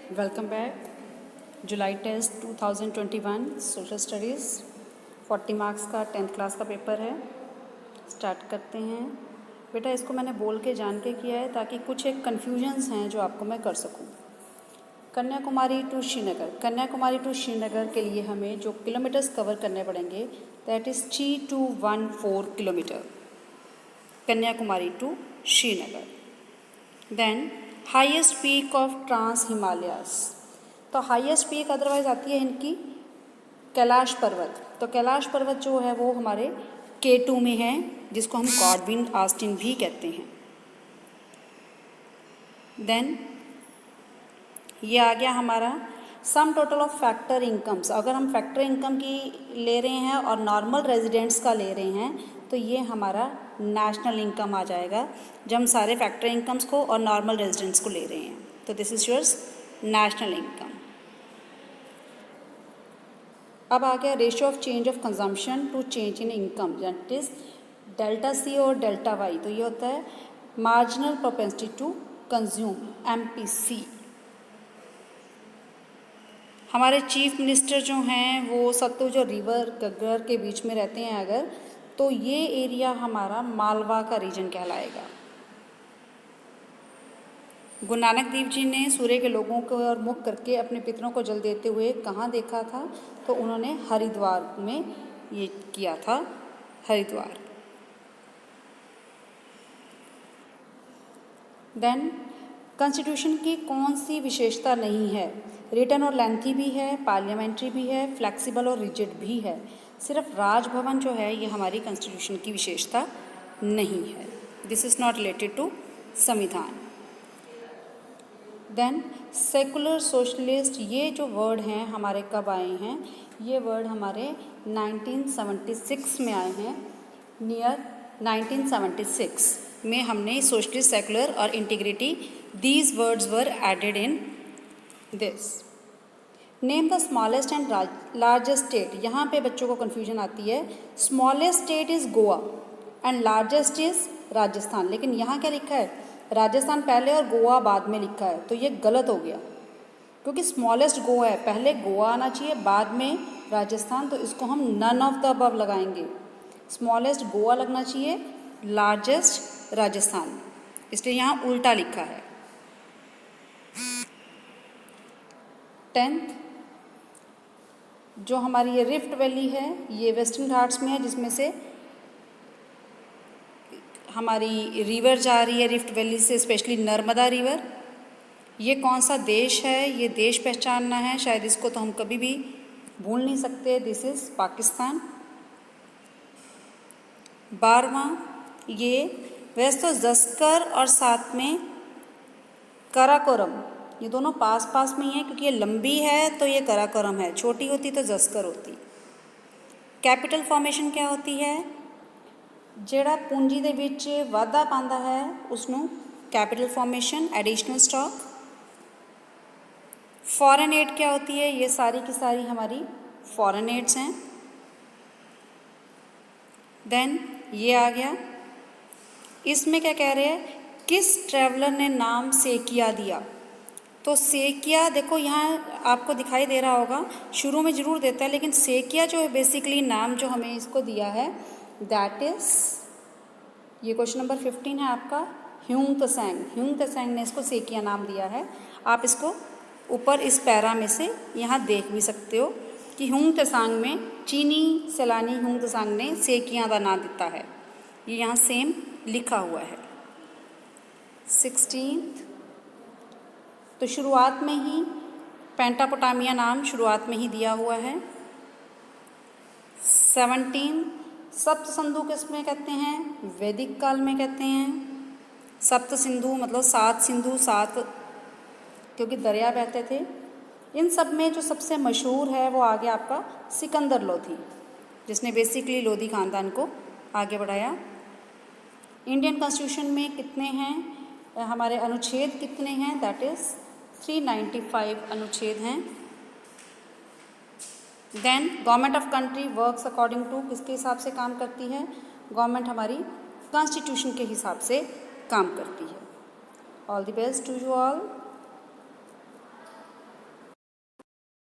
Welcome back. July test 2021 social studies 40 marks का 10th class का paper है। Start करते हैं। बेटा इसको मैंने बोल के जान के किया है ताकि कुछ एक कन्फ्यूजन्स हैं जो आपको मैं कर सकूं। कन्याकुमारी टू श्रीनगर के लिए हमें जो किलोमीटर्स कवर करने पड़ेंगे that is 3214 kilometre, Kanyakumari to Srinagar. Then highest peak of trans Himalayas, तो हाईएस्ट पीक अदरवाइज आती है इनकी कैलाश पर्वत। तो कैलाश पर्वत जो है वो हमारे K2 में है, जिसको हम गॉडविन ऑस्टिन भी कहते हैं। देन ये आ गया हमारा sum total of factor incomes. अगर हम फैक्टर इनकम की ले रहे हैं और नॉर्मल रेजिडेंट्स का ले रहे हैं तो ये हमारा नेशनल इनकम आ जाएगा, जब हम सारे फैक्टर इनकम्स को और नॉर्मल रेजिडेंट्स को ले रहे हैं। तो this is yours national income. अब आ गया ratio of change of consumption to change in income, that is delta C और डेल्टा वाई। तो ये होता है marginal propensity to consume, MPC। हमारे चीफ मिनिस्टर जो हैं वो सतलुज और रिवर घग्गर के बीच में रहते हैं अगर, तो ये एरिया हमारा मालवा का रीजन कहलाएगा। गुरु नानक देव जी ने सूर्य के लोगों को और मुख करके अपने पितरों को जल देते हुए कहाँ देखा था? तो उन्होंने हरिद्वार में ये किया था, हरिद्वार। देन कॉन्स्टिट्यूशन की कौन सी विशेषता नहीं है? रिटन और लेंथी भी है, पार्लियामेंट्री भी है, फ्लेक्सिबल और रिजिड भी है। सिर्फ राजभवन जो है ये हमारी कॉन्स्टिट्यूशन की विशेषता नहीं है। This is not related to संविधान। देन सेकुलर सोशलिस्ट, ये जो वर्ड हैं हमारे कब आए हैं? ये वर्ड हमारे 1976 में आए हैं। नियर 1976 में हमने सोशलिस्ट, सेकुलर और integrity, these words were added in this. Name the smallest and largest state. यहाँ पे बच्चों को कन्फ्यूजन आती है। Smallest state is Goa and largest is Rajasthan, लेकिन यहाँ क्या लिखा है? राजस्थान पहले और गोवा बाद में लिखा है, तो ये गलत हो गया क्योंकि स्मॉलेस्ट गोवा है, पहले गोवा आना चाहिए बाद में राजस्थान, तो इसको हम नन ऑफ द अबव लगाएंगे। स्मॉलेस्ट गोवा लगना चाहिए, लार्जेस्ट राजस्थान, इसलिए यहाँ उल्टा लिखा है। 10th जो हमारी ये रिफ्ट वैली है ये वेस्टर्न घाट्स में है, जिसमें से हमारी रिवर जा रही है रिफ्ट वैली से, स्पेशली नर्मदा रिवर। ये कौन सा देश है? ये देश पहचानना है, शायद इसको तो हम कभी भी भूल नहीं सकते। This is Pakistan. 12वां, ये वैसे तो जस्कर और साथ में कराकोरम, ये दोनों पास पास में ही है, क्योंकि ये लंबी है तो ये कराकोरम है, छोटी होती तो जस्कर होती। कैपिटल फॉर्मेशन क्या होती है? ਜਿਹੜਾ पूंजी ਦੇ ਵਿੱਚ ਵਾਧਾ ਪਾਉਂਦਾ है उसनू capital formation, additional stock. Foreign aid क्या होती है? ये सारी की सारी हमारी फॉरेन एड्स हैं। देन ये आ गया, इसमें क्या कह रहे हैं? किस ट्रैवलर ने नाम सेकिया दिया? तो सेकिया देखो यहाँ आपको दिखाई दे रहा होगा, शुरू में ज़रूर देता है, लेकिन सेकिया जो है बेसिकली नाम जो हमें इसको दिया है दैट इज़, ये क्वेश्चन नंबर 15 है आपका, ह्यूंग त्सांग ने इसको सेकिया नाम दिया है। आप इसको ऊपर इस पैरा में से यहाँ देख भी सकते हो कि ह्यूंग त्सांग में चीनी सैलानी ह्यूंग त्सांग ने सेकिया का नाम दिता है, ये यहाँ सेम लिखा हुआ है। 16th तो शुरुआत में ही पेंटापोटामिया नाम शुरुआत में ही दिया हुआ है। 17 सप्त सिंधु किसमें कहते हैं? वैदिक काल में कहते हैं। सप्त सिंधु मतलब 7 सिंधु, 7 क्योंकि दरिया बहते थे। इन सब में जो सबसे मशहूर है वो आ गया आपका सिकंदर लोधी, जिसने बेसिकली लोधी ख़ानदान को आगे बढ़ाया। इंडियन कॉन्स्टिट्यूशन में कितने हैं हमारे अनुच्छेद, कितने हैं? दैट इज़ 395 अनुच्छेद हैं। Then government of country works according to, किसके हिसाब से काम करती है? गवर्नमेंट हमारी कॉन्स्टिट्यूशन के हिसाब से काम करती है। All the best to you all.